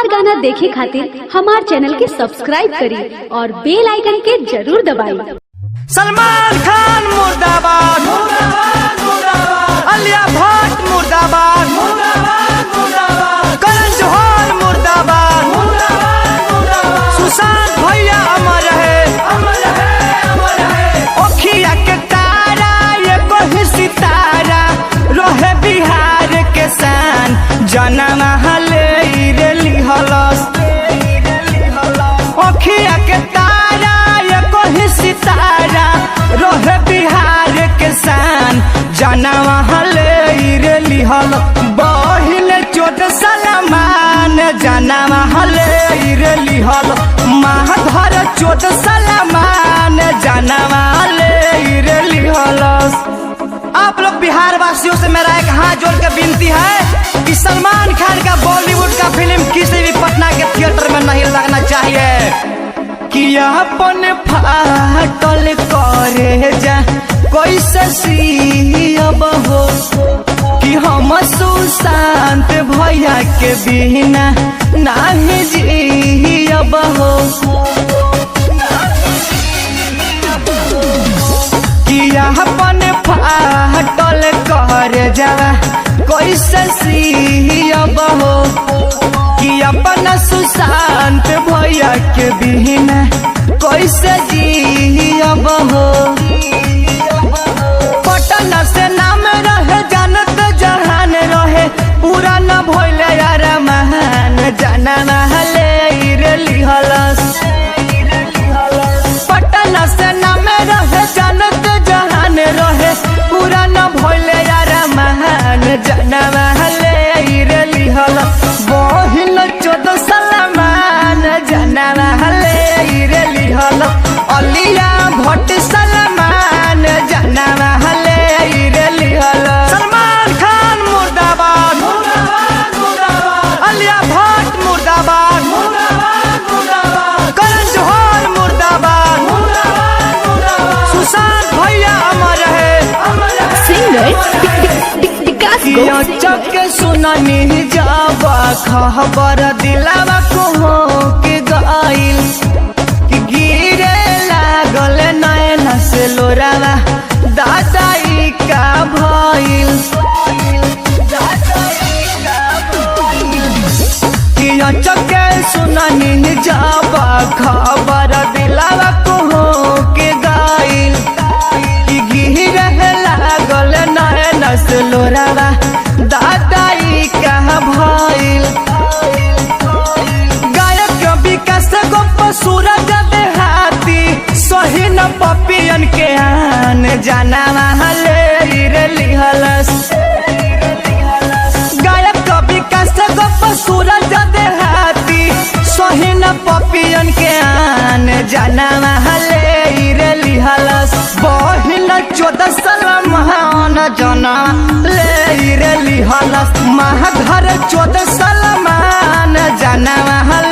हमार गाना देखे खातिर हमार चैनल के सब्सक्राइब करी और बेल आइकन के जरूर दबाई। सलमान खान मुर्दाबाद, आलिया भट्ट मुर्दाबाद, करण जौहर मुर्दाबाद, सुशांत भैया अमर है, ओखिया के तारा ये कोई सितारा रोहे बिहार के शान जनम हले रेली हलस। ओखिया के तारा ये कोई सितारा रोहे बिहार के शान जनम हले रेली हल। बहिन चोट सलमान जनम हले रेली हल। माधर चोट सलमान जनम हले रेली हलस। आप लोग बिहार वासियों से मेरा एक हाथ जोड़ के विनती है कि सलमान खान का बॉलीवुड का फिल्म किसी भी पटना के थिएटर में नहीं लगना चाहिए। कि अपन फाटल करे जा कोई ससीब हो कि हम सुशांत भैया के बिना नहीं जीब हो। कि अपन फाटल कर जा कोई ससीब हो कि अपन सुशांत भैया के बिना कैसे जीब हो। पटना से नाम रहे जानत जहान रहे पूरा न भइले यार महान जनम हले रेली हलस। पटना से नाम रहे जानत जहान रहे पूरा न भइले यार महान जनम हले रेली हलस। बहिन चोद सलमान जनम हले रेली हलस। आलिया भट्ट सलमान जनम हले रेली हलस। सलमान खान मुर्दाबाद, आलिया भट्ट मुर्दाबाद, करण जौहर मुर्दाबाद, सुशांत भैया अमर है। चक सुननी जाबा खबर दिलावा को के गाइल कि गिरे लागल नयन से लोरावा दादाई का भइल। कि चक सुननी जाबा खबर दिलावा को के गाइल कि गिरे लागल नयन से लोरावा दादाई का भइल। गायक विकास गोप सूरज देहाती सही न पपियन के आन जनम हले रेली हलस। गायक विकास गोप सूरज देहाती सही न पपियन के आन जनम हले रेली हलस। बहिन चोद सलमान जनम ले रेली हलस। महाधर चोद सलमान जनम हले